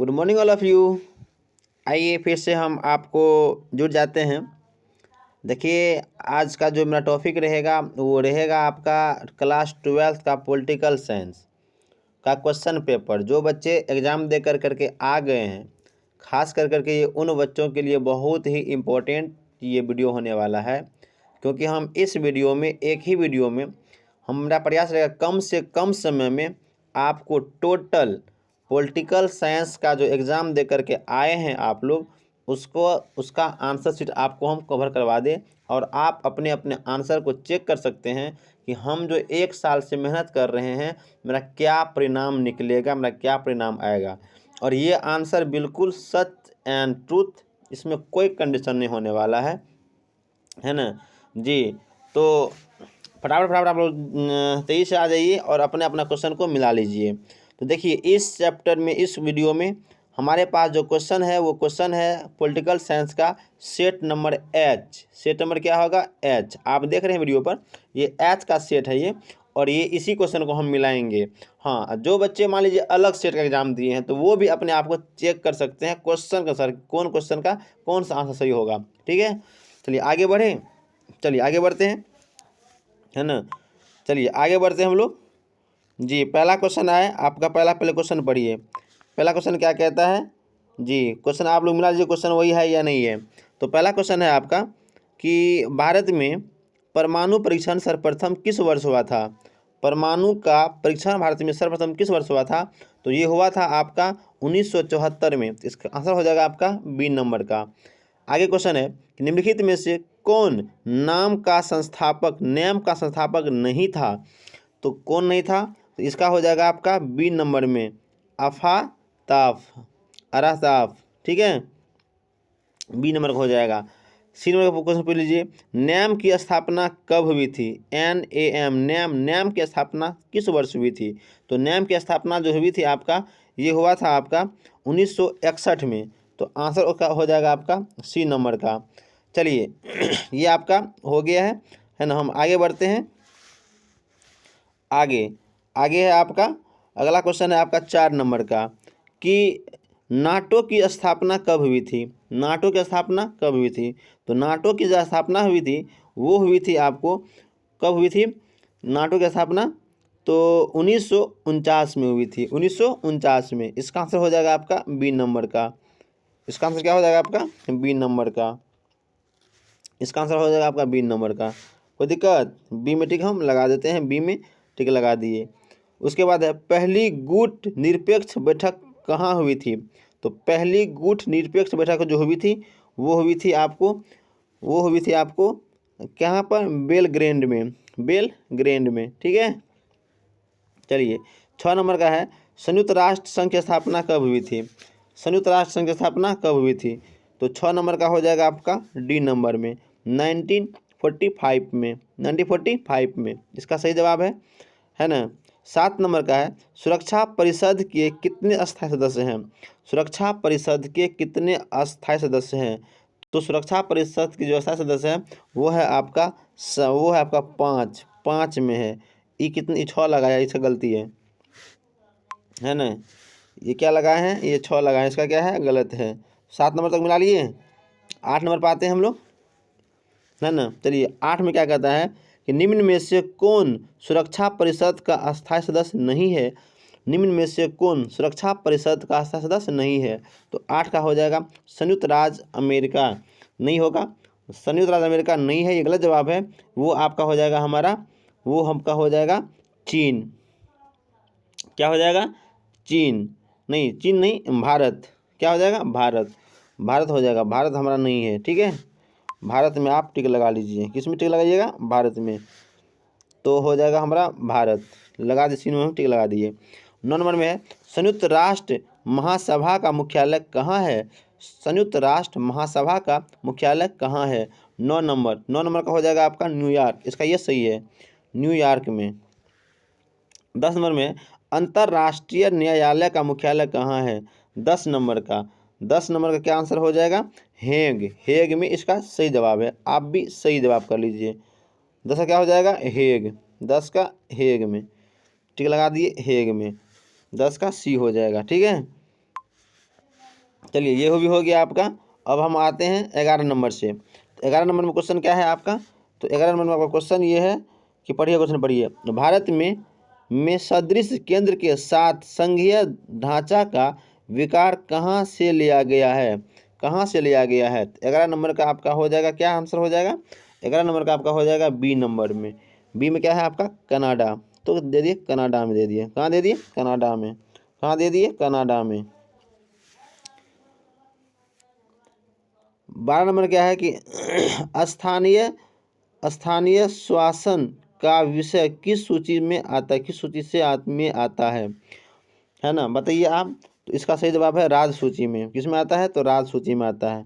Good morning all of you. आइए फिर से हम आपको जुड़ जाते हैं। देखिए, आज का जो मेरा टॉपिक रहेगा वो रहेगा आपका क्लास 12th का पॉलिटिकल साइंस का क्वेश्चन पेपर। जो बच्चे एग्ज़ाम दे करके आ गए हैं, ख़ास करके ये उन बच्चों के लिए बहुत ही इम्पोर्टेंट ये वीडियो होने वाला है, क्योंकि हम इस वीडियो में एक ही वीडियो में हमारा प्रयास रहेगा कम से कम समय में आपको टोटल पॉलिटिकल साइंस का जो एग्ज़ाम दे करके आए हैं आप लोग, उसका आंसर शीट आपको हम कवर करवा दें और आप अपने अपने आंसर को चेक कर सकते हैं कि हम जो एक साल से मेहनत कर रहे हैं मेरा क्या परिणाम निकलेगा, मेरा क्या परिणाम आएगा। और ये आंसर बिल्कुल सच एंड ट्रूथ, इसमें कोई कंडीशन नहीं होने वाला है ना जी। तो फटाफट आप लोग तेजी से आ जाइए और अपने अपना क्वेश्चन को मिला लीजिए। तो देखिए, इस चैप्टर में, इस वीडियो में हमारे पास जो क्वेश्चन है वो क्वेश्चन है पॉलिटिकल साइंस का set number H. Set number क्या होगा? एच। आप देख रहे हैं वीडियो पर, ये एच का सेट है ये, और ये इसी क्वेश्चन को हम मिलाएंगे। हाँ, जो बच्चे मान लीजिए अलग सेट का एग्जाम दिए हैं तो वो भी अपने आप को चेक कर सकते हैं क्वेश्चन का सर कौन क्वेश्चन का कौन सा आंसर सही होगा। ठीक है, चलिए आगे बढ़ें। चलिए आगे बढ़ते हैं, है ना। चलिए आगे बढ़ते हैं हम लोग जी। पहला क्वेश्चन है आपका, पहले क्वेश्चन पढ़िए। पहला क्वेश्चन क्या कहता है जी? क्वेश्चन आप लोग मिला लीजिए, क्वेश्चन वही है या नहीं है। तो पहला क्वेश्चन है आपका कि भारत में परमाणु परीक्षण सर्वप्रथम किस वर्ष हुआ था? परमाणु का परीक्षण भारत में सर्वप्रथम किस वर्ष हुआ था? तो ये हुआ था आपका 1974 में। इसका आंसर हो जाएगा आपका बी नंबर का। आगे क्वेश्चन है कि निम्नलिखित में से कौन नाम का संस्थापक नहीं था? तो कौन नहीं था? तो इसका हो जाएगा आपका बी नंबर में अराताफ। ठीक है, बी नंबर का हो जाएगा। सी नंबर का क्वेश्चन पूछ लीजिए, नैम की स्थापना कब हुई थी? NAM, नैम की स्थापना किस वर्ष हुई थी? तो नैम की स्थापना जो हुई थी आपका, ये हुआ था आपका 1961 में। तो आंसर उसका हो जाएगा आपका सी नंबर का। चलिए ये आपका हो गया है ना। हम आगे बढ़ते हैं। आगे है आपका अगला क्वेश्चन है आपका 4 नंबर का कि नाटो की स्थापना कब हुई थी? नाटो की स्थापना कब हुई थी? तो नाटो की जो स्थापना हुई थी वो हुई थी आपको, कब हुई थी नाटो की स्थापना? तो 1949 में हुई थी, 1949 में। इसका आंसर हो जाएगा आपका बी नंबर का। इसका आंसर क्या हो जाएगा आपका? बी नंबर का। इसका आंसर हो जाएगा आपका बी नंबर का। कोई दिक्कत? बी में टिक हम लगा देते हैं, बी में टिक लगा दिए। उसके बाद है पहली गुट निरपेक्ष बैठक कहाँ हुई थी? तो पहली गुट निरपेक्ष बैठक जो हुई थी वो हुई थी आपको कहाँ पर? बेलग्रेड में। ठीक है, चलिए 6 नंबर का है संयुक्त राष्ट्र संघ की स्थापना कब हुई थी? संयुक्त राष्ट्र संघ की स्थापना कब हुई थी? तो 6 नंबर का हो जाएगा आपका डी नंबर में, 1945 में। 1945 में इसका सही जवाब है ना। 7 नंबर का है सुरक्षा परिषद के कितने अस्थायी सदस्य हैं? सुरक्षा परिषद के कितने अस्थायी सदस्य हैं? तो सुरक्षा परिषद की जो अस्थायी सदस्य हैं वो है आपका 5 में है। ये कितनी 6 लगाया, इसका गलती है ना। ये क्या लगाए हैं? ये 6 लगाए हैं, इसका क्या है? गलत है। 7 नंबर तक मिला लिए। 8 नंबर पर आते हैं हम लोग, है ना। चलिए 8 में क्या कहता है कि निम्न में से कौन सुरक्षा परिषद का अस्थायी सदस्य नहीं है? निम्न में से कौन सुरक्षा परिषद का अस्थायी सदस्य नहीं है? तो 8 का हो जाएगा संयुक्त राज्य अमेरिका। नहीं होगा, संयुक्त राज्य अमेरिका नहीं है, ये गलत जवाब है। वो आपका हो जाएगा वो हमका हो जाएगा चीन। क्या हो जाएगा? चीन नहीं, भारत। क्या हो जाएगा? भारत हो जाएगा। भारत हमारा नहीं है। ठीक है, भारत में आप टिक लगा लीजिए। किस में टिक लगाइएगा? भारत में। तो हो जाएगा हमारा भारत। लगा दिए, सी में टिक लगा दिए। 9 नंबर में है संयुक्त राष्ट्र महासभा का मुख्यालय कहाँ है? संयुक्त राष्ट्र महासभा का मुख्यालय कहाँ है? 9 नंबर का हो जाएगा आपका न्यूयॉर्क। इसका ये सही है, न्यूयॉर्क में। 10 नंबर में अंतर्राष्ट्रीय न्यायालय का मुख्यालय कहाँ है? 10 नंबर का क्या आंसर हो जाएगा? हेग में इसका सही जवाब है। आप भी सही जवाब कर लीजिए। 10 का क्या हो जाएगा? हेग। 10 का हेग में टिक लगा दिए, हेग में। 10 का सी हो जाएगा। ठीक है, चलिए ये भी हो गया आपका। अब हम आते हैं 11 नंबर से। तो 11 नंबर में क्वेश्चन क्या है आपका? तो 11 नंबर में आपका क्वेश्चन ये है कि पढ़िए, क्वेश्चन पढ़िए। भारत में सदृश केंद्र के साथ संघीय ढांचा का विकार कहाँ से लिया गया है? कहाँ से लिया गया है? 11 नंबर का आपका हो जाएगा, क्या आंसर हो जाएगा? 11 नंबर का आपका हो जाएगा बी नंबर में। बी में क्या है आपका? कनाडा। तो दे दिए कनाडा में, दे दिए कहाँ दे दिए? कनाडा में। कहाँ दे दिए? कनाडा में। 12 नंबर क्या है कि स्थानीय स्थानीय शासन का विषय किस सूची में आता है? किस सूची से में आता है ना, बताइए आप। तो इसका सही जवाब है राज्य सूची में। किस में आता है? तो राज्य सूची में आता है,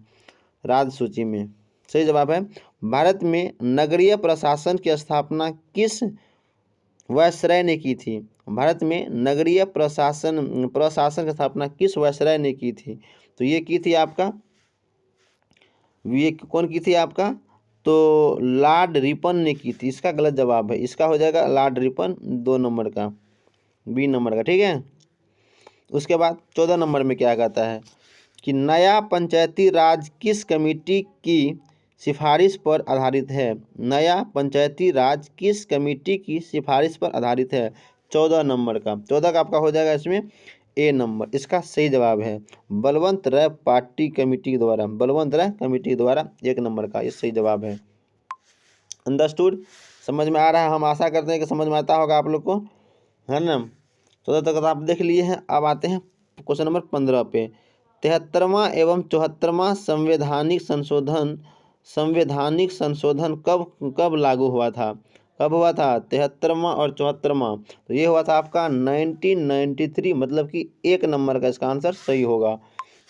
राज्य सूची में। सही जवाब है। भारत में नगरीय प्रशासन की स्थापना किस वायसराय ने की थी? भारत में नगरीय प्रशासन प्रशासन की स्थापना किस वायसराय ने की थी? तो ये की थी आपका, ये कौन की थी आपका? तो लॉर्ड रिपन ने की थी। इसका गलत जवाब है, इसका हो जाएगा लॉर्ड रिपन, 2 नंबर का, बी नंबर का, ठीक है। उसके बाद 14 नंबर में क्या कहता है कि नया पंचायती राज किस कमेटी की सिफारिश पर आधारित है? नया पंचायती राज किस कमेटी की सिफारिश पर आधारित है? 14 नंबर का, 14 का आपका हो जाएगा इसमें ए नंबर। इसका सही जवाब है बलवंत राय पार्टी कमेटी के द्वारा, बलवंत राय कमेटी के द्वारा, 1 नंबर का ये सही जवाब है। अंडरस्टूड? समझ में आ रहा है? हम आशा करते हैं कि समझ में आता होगा आप लोग को, है ना। 14 तक तो आप देख लिए हैं। अब आते हैं क्वेश्चन नंबर 15 पे। 73वां एवं 74वां संवैधानिक संशोधन कब कब लागू हुआ था? कब हुआ था? 73वां और 74वां। तो ये हुआ था आपका 1993, मतलब कि 1 नंबर का इसका आंसर सही होगा।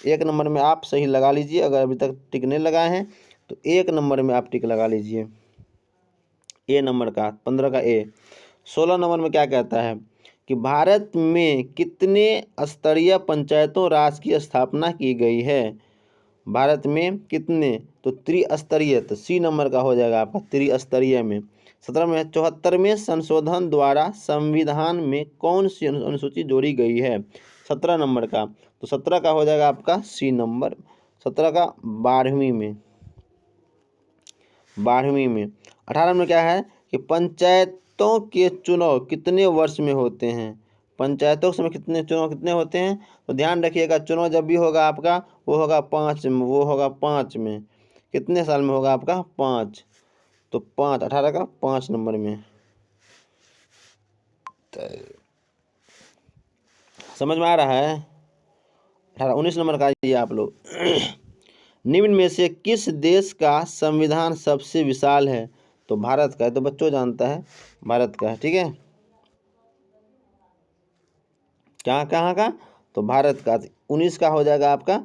1 नंबर में आप सही लगा लीजिए, अगर अभी तक टिक नहीं लगाए हैं तो 1 नंबर में आप टिक लगा लीजिए, ए नंबर का, 15 का ए। 16 नंबर में क्या कहता है कि भारत में कितने स्तरीय पंचायतों राज की स्थापना की गई है? भारत में कितने? तो त्रिस्तरीय, तो सी नंबर का हो जाएगा आपका, त्रिस्तरीय में। 17 में 74वें संशोधन द्वारा संविधान में कौन सी अनुसूची जोड़ी गई है? 17 नंबर का, तो 17 का हो जाएगा आपका सी नंबर। 17 का 12वीं में, 12वीं में। 18 में क्या है कि पंचायतों के चुनाव कितने वर्ष में होते हैं? पंचायतों के समय कितने चुनाव कितने होते हैं? तो ध्यान रखिएगा, चुनाव जब भी होगा आपका वो होगा 5 में, वो होगा 5 में। कितने साल में होगा आपका? 5। तो 5, 18 का 5 नंबर में। समझ में आ रहा है? 18, 19 नंबर का ये आप लोग। निम्न में से किस देश का संविधान सबसे विशाल है? तो भारत का है, तो बच्चों जानता है भारत का है, ठीक है। कहाँ कहाँ का? तो भारत का। 19 का हो जाएगा आपका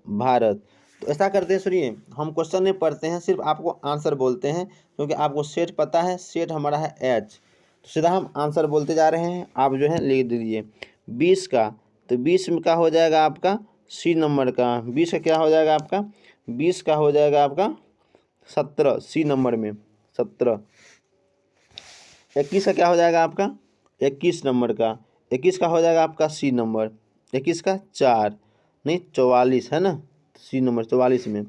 भारत। तो ऐसा करते हैं, सुनिए, हम क्वेश्चन नहीं पढ़ते हैं, सिर्फ आपको आंसर बोलते हैं, क्योंकि आपको सेट पता है, सेट हमारा है एच। तो सीधा हम आंसर बोलते जा रहे हैं, आप जो है लिख दीजिए। 20 का, तो 20 का हो जाएगा आपका सी नंबर का। 20 का क्या हो जाएगा आपका? 20 का हो जाएगा आपका 17, सी नंबर में 17। 21 का क्या हो जाएगा आपका? 21 नंबर का। 21 का हो जाएगा आपका सी नंबर। 21 का 4 नहीं 44 है ना, सी नंबर 44 में।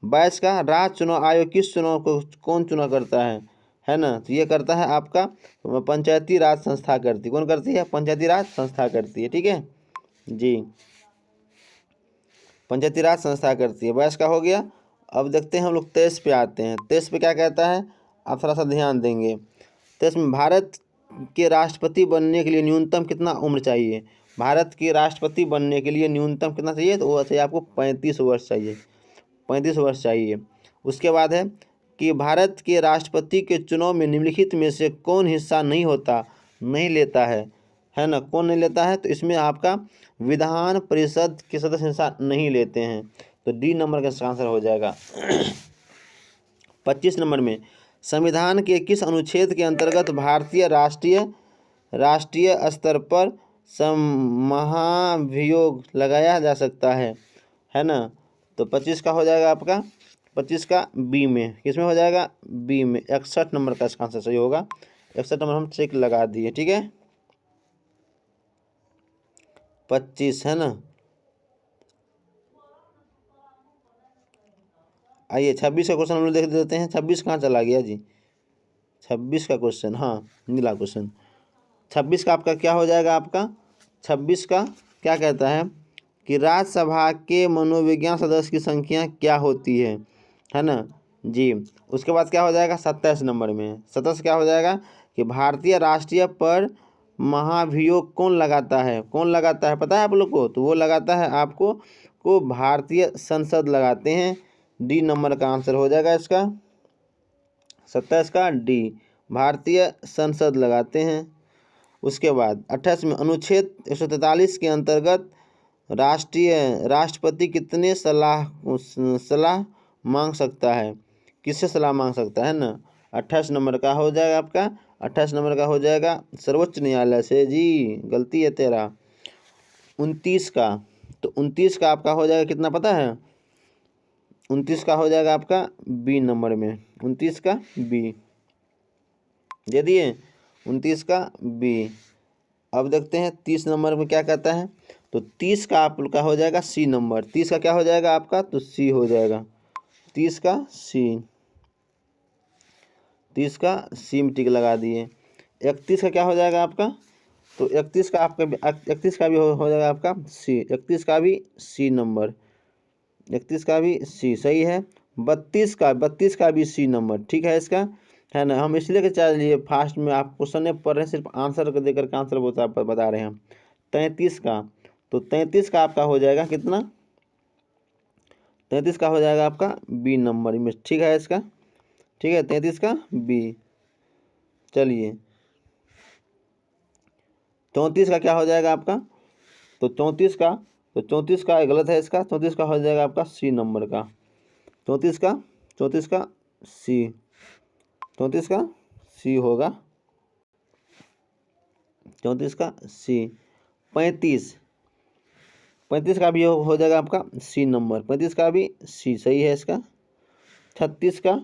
22 का राज्य चुनाव आयोग किस चुनाव को कौन चुनाव करता है ना, तो ये करता है आपका पंचायती राज संस्था करती। कौन करती है? पंचायती राज संस्था करती है, ठीक है जी, पंचायती राज संस्था करती है। 22 का हो गया। अब देखते हैं हम लोग 23 पे आते हैं। 23 पे क्या कहता है, आप थोड़ा सा ध्यान देंगे। 23 में भारत के राष्ट्रपति बनने के लिए न्यूनतम कितना उम्र चाहिए? भारत के राष्ट्रपति बनने के लिए न्यूनतम कितना चाहिए? तो वो चाहिए आपको 35 वर्ष चाहिए, 35 वर्ष चाहिए। उसके बाद है कि भारत के राष्ट्रपति के चुनाव में निम्नलिखित में से कौन हिस्सा नहीं होता, नहीं लेता है ना, कौन नहीं लेता है? तो इसमें आपका विधान परिषद के सदस्य हिस्सा नहीं लेते हैं, तो डी नंबर का इसका आंसर हो जाएगा। 25 नंबर में संविधान के किस अनुच्छेद के अंतर्गत भारतीय राष्ट्रीय स्तर पर महाभियोग लगाया जा सकता है ना, तो 25 का हो जाएगा आपका, 25 का बी में। किस में हो जाएगा? बी में। 61 नंबर का इसका आंसर सही होगा। 61 नंबर हम चेक लगा दिए, ठीक है। 25 है ना, आइए 26 का क्वेश्चन हम लोग देख देते हैं। 26 कहाँ चला गया जी? 26 का क्वेश्चन, हाँ नीला क्वेश्चन। 26 का आपका क्या हो जाएगा? आपका 26 का क्या कहता है कि राज्यसभा के मनोविज्ञान सदस्य की संख्या क्या होती है ना जी। उसके बाद क्या हो जाएगा? 27 नंबर में 27 क्या हो जाएगा कि भारतीय राष्ट्रीय पर महाभियोग कौन लगाता है? कौन लगाता है पता है आप लोग को? तो वो लगाता है आपको को भारतीय संसद लगाते हैं। डी नंबर का आंसर हो जाएगा इसका 27 का डी, भारतीय संसद लगाते हैं। उसके बाद 28 में अनुच्छेद 143 के अंतर्गत राष्ट्रपति कितने सलाह मांग सकता है? किससे सलाह मांग सकता है ना? 28 नंबर का हो जाएगा आपका, 28 नंबर का हो जाएगा सर्वोच्च न्यायालय से जी, गलती है तेरा। 29 का, तो 29 का आपका हो जाएगा कितना पता है? 29 का हो जाएगा आपका बी नंबर में, 29 का बी दे दिए, 29 का बी। अब देखते हैं 30 नंबर में क्या कहता है। तो 30 का आपका हो जाएगा सी नंबर। 30 का क्या हो जाएगा आपका? तो सी हो जाएगा, 30 का सी, 30 का सी में टिक लगा दिए। 31 का क्या हो जाएगा आपका? तो 31 का आपका 31 का भी हो जाएगा आपका सी, 31 का भी सी नंबर, 31 का भी सी सही है। 32 का भी सी नंबर ठीक है इसका, है ना। हम इसलिए के चलिए फास्ट में आप क्वेश्चन नहीं पढ़ रहे हैं, सिर्फ आंसर को देकर के आंसर बता रहे हैं हम। 33 का, तो 33 का आपका हो जाएगा कितना? 33 का हो जाएगा आपका बी नंबर में ठीक है इसका, ठीक है 33 का बी। चलिए 34 का क्या हो जाएगा आपका? तो 34 का, तो 34 का गलत है इसका, 34 का हो जाएगा आपका सी नंबर का, 34 का, 34 का सी, 34 का सी होगा, 34 का सी। 35 का भी हो जाएगा आपका सी नंबर, 35 का भी सी सही है इसका। 36 का,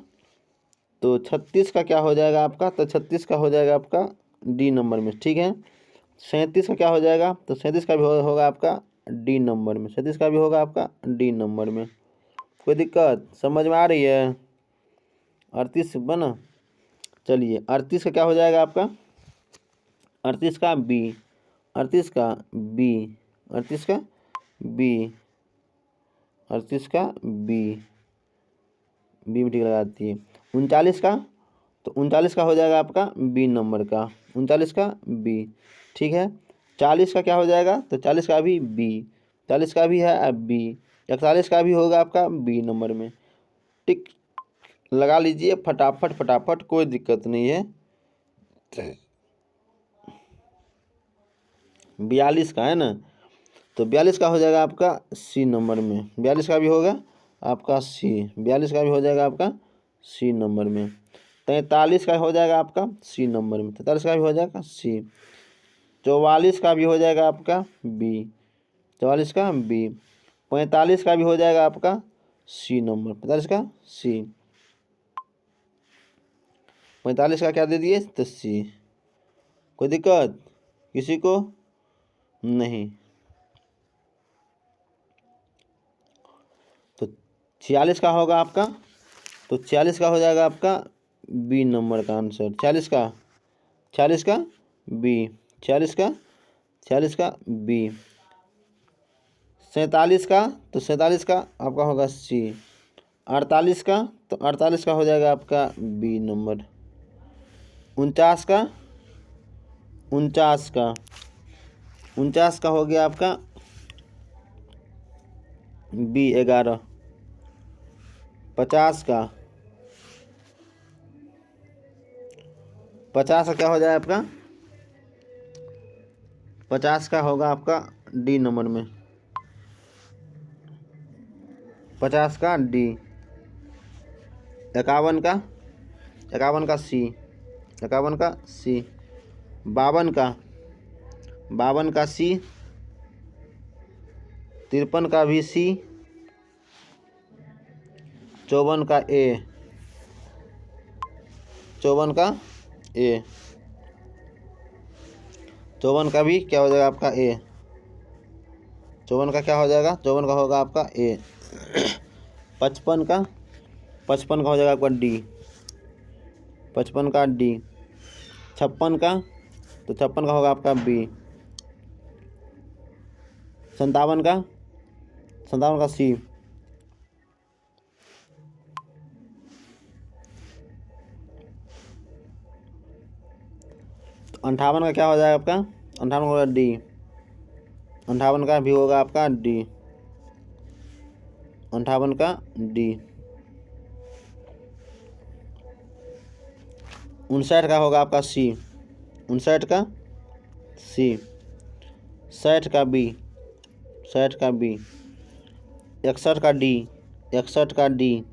तो 36 का क्या हो जाएगा आपका? तो 36 का हो जाएगा आपका डी नंबर में ठीक है। 37 का क्या हो जाएगा? तो 37 का भी होगा आपका डी नंबर में, 37 का भी होगा आपका डी नंबर में। कोई दिक्कत समझ में आ रही है? 38 बना। चलिए 38 का क्या हो जाएगा आपका? 38 का बी, 38 का बी, 38 का बी, 38 का बी, बी में टिक लगाती है। 39 का, तो 39 का हो जाएगा आपका बी नंबर का, 39 का बी ठीक है। 40 का क्या हो जाएगा? तो 40 का भी बी, 40 का भी है अब बी। 41 का भी होगा आपका बी नंबर में। टिक लगा लीजिए फटाफट फटाफट, कोई दिक्कत नहीं है। 42 का है ना, तो 42 का हो जाएगा आपका सी नंबर में, 42 का भी होगा आपका सी, 42 का भी हो जाएगा आपका सी नंबर में। 43 का हो जाएगा आपका सी नंबर में, 43 का भी हो जाएगा सी। 44 का भी हो जाएगा आपका बी, 44 का बी। 45 का भी हो जाएगा आपका सी नंबर, 45 का सी। 45 का क्या दे दिए? तो सी। कोई दिक्कत किसी को नहीं? तो 46 का होगा आपका, तो 46 का हो जाएगा आपका बी नंबर का आंसर, 46 का, 46 का बी, 46 का, 46 का बी। 47 का, तो 47 का आपका होगा सी। 48 का, तो 48 का हो जाएगा आपका बी नंबर। 49 का, 49 का, 49 का हो गया आपका बी 11। 50 का, 50 का क्या हो जाए आपका? 50 का होगा आपका डी नंबर में, 50 का डी। 51 का, 51 का सी, 51 का सी। 52 का, 52 का सी। 53 का भी सी। 54 का ए, 54 का ए, 54 का भी क्या हो जाएगा आपका ए, 54 का क्या हो जाएगा? 54 का होगा आपका ए। 55 का, 55 का हो जाएगा आपका डी, 55 का डी। 56 का, तो 56 का होगा आपका बी। 57 का, 57 का सी। 58 का क्या हो जाएगा आपका, 58 होगा डी, 58 का भी होगा आपका डी, 58 का डी। 59 का होगा आपका सी, 59 का सी। 60 का बी, 60 का बी। 61 का डी, 61 का डी।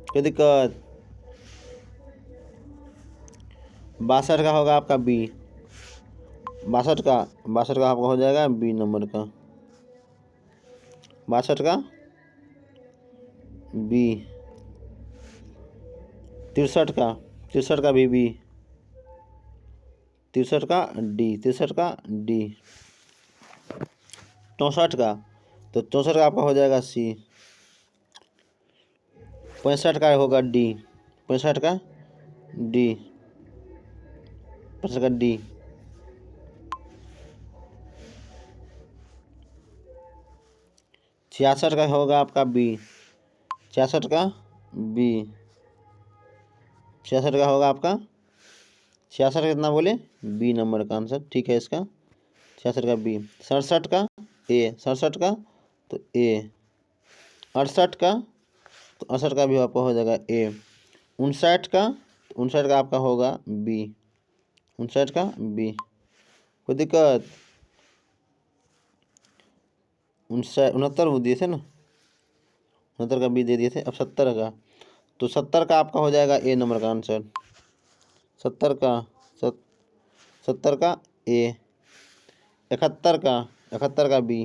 कोई दिक्कत। 62 का होगा आपका बी, 62 का, 62 का आपका हो जाएगा बी नंबर का, 62 का बी। 63 का, 63 का भी बी, 63 का डी, 63 का डी। 64 का, तो 64 का आपका हो जाएगा सी। 65 का होगा डी, 65 का डी, 65 का डी। 66 का होगा आपका बी, 66 का बी, 66 का होगा आपका, 66 का कितना बोले, बी नंबर का आंसर, ठीक है इसका 66 का बी। 67 का ए, 67 का तो ए। 68 का, तो 68 का भी आपका हो जाएगा ए। 59 का, 59 का आपका होगा बी, 59 का बी। कोई दिक्कत। 69 वो दिए थे ना, 69 का बी दे दिए थे। अब 70 का, तो 70 का आपका हो जाएगा ए नंबर का आंसर, 70 का, 70 का ए। 71 का, 71 का बी।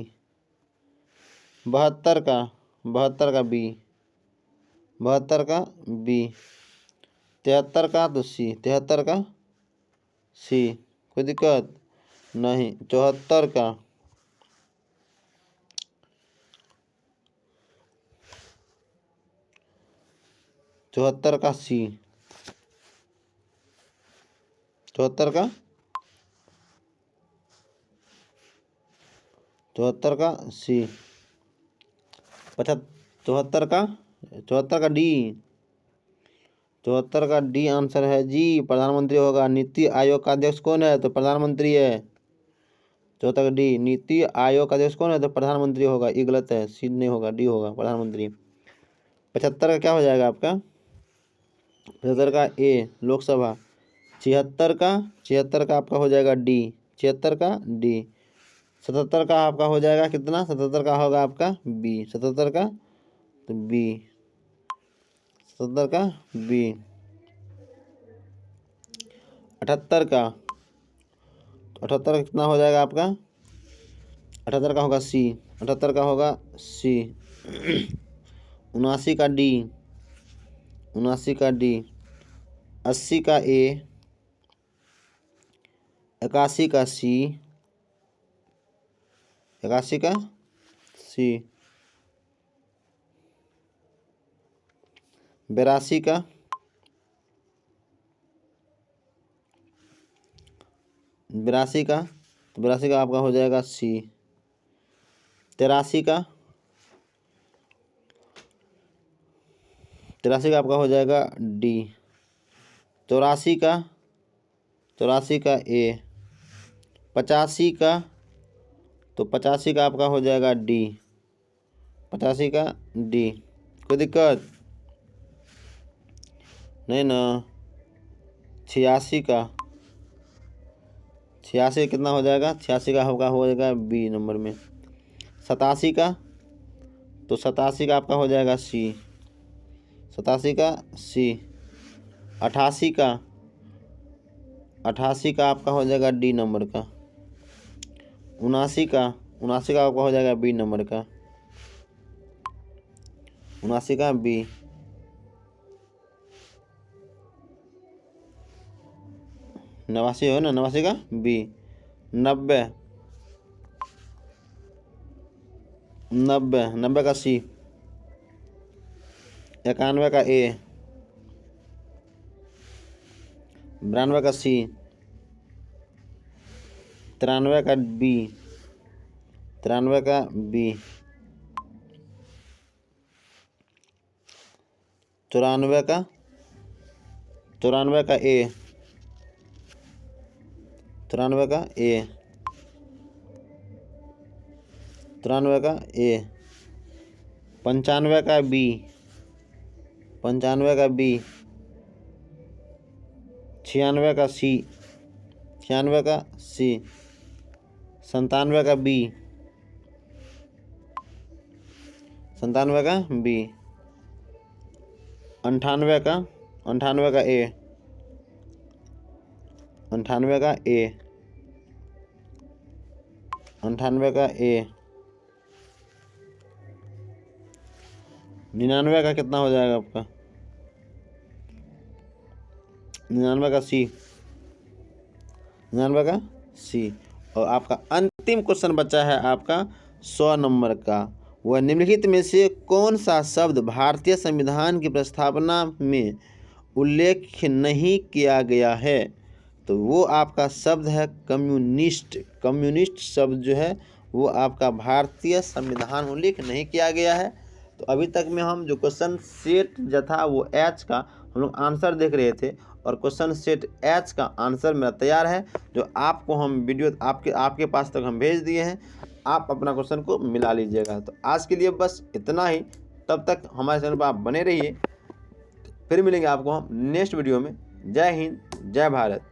72 का, 72 का बी, 72 का बी। 73 का तो सी, 73 का सी। कोई दिक्कत नहीं। 74 का, 74 का सी, 74 का, 74 का सी। 74 का, 74 का डी, 74 का डी आंसर है जी। प्रधानमंत्री होगा। नीति आयोग का अध्यक्ष कौन है, तो प्रधानमंत्री है। 74 का डी, नीति आयोग का अध्यक्ष कौन है, तो प्रधानमंत्री होगा। ये गलत है, सी नहीं होगा, डी होगा, प्रधानमंत्री। 75 का क्या हो जाएगा आपका, 75 का ए लोकसभा। 76 का, 76 का आपका हो जाएगा डी, 76 का डी। 77 का आपका हो जाएगा कितना, 77 का होगा आपका बी, 77 का तो बी, 77 का बी। 78 का, तो 78 का कितना हो जाएगा आपका, 78 का होगा सी, 78 का होगा सी। 79 का डी, 79 का डी। 80 का ए, 81 का सी, 81 का सी। 82 का, 82 का, तो 82 का आपका हो जाएगा सी। 83 का, 83 का आपका हो जाएगा डी। 84 का, 84 का ए। 85 का, तो 85 का आपका हो जाएगा डी, 85 का डी। कोई दिक्कत नहीं ना। 86 का, 86 कितना हो जाएगा, 86 का होगा हो जाएगा बी नंबर में। 87 का, तो 87 का आपका हो जाएगा सी, 87 का सी। 88 का, 88 का आपका हो जाएगा डी नंबर का। 79 का, 79 का आपका हो जाएगा बी नंबर का, 79 का बी। 89 हो ना, 89 का बी। 90, 90 का सी, 91 का ए, 92 का सी, 93 का बी, 93 का बी, 94 का ए, 93 का ए, 93 का ए, 95 का बी, 95 का बी, 96 का सी, 96 का सी, 97 का बी, 97 का बी, 98 का ए, 98 का ए, 98 का ए, 99 का कितना हो जाएगा आपका? 99 का सी, 99 का सी। और आपका अंतिम क्वेश्चन बचा है आपका 100 नंबर का। वह निम्नलिखित में से कौन सा शब्द भारतीय संविधान की प्रस्तावना में उल्लेख नहीं किया गया है? तो वो आपका शब्द है कम्युनिस्ट। कम्युनिस्ट शब्द जो है वो आपका भारतीय संविधान में उल्लेख नहीं किया गया है। तो अभी तक में हम जो क्वेश्चन सेट जो था वो एच का हम लोग आंसर देख रहे थे, और क्वेश्चन सेट एच का आंसर मेरा तैयार है, जो आपको हम वीडियो आपके पास तक हम भेज दिए हैं। आप अपना क्वेश्चन को मिला लीजिएगा। तो आज के लिए बस इतना ही। तब तक हमारे चैनल पर आप बने रहिए। फिर मिलेंगे आपको हम नेक्स्ट वीडियो में। जय हिंद, जय भारत।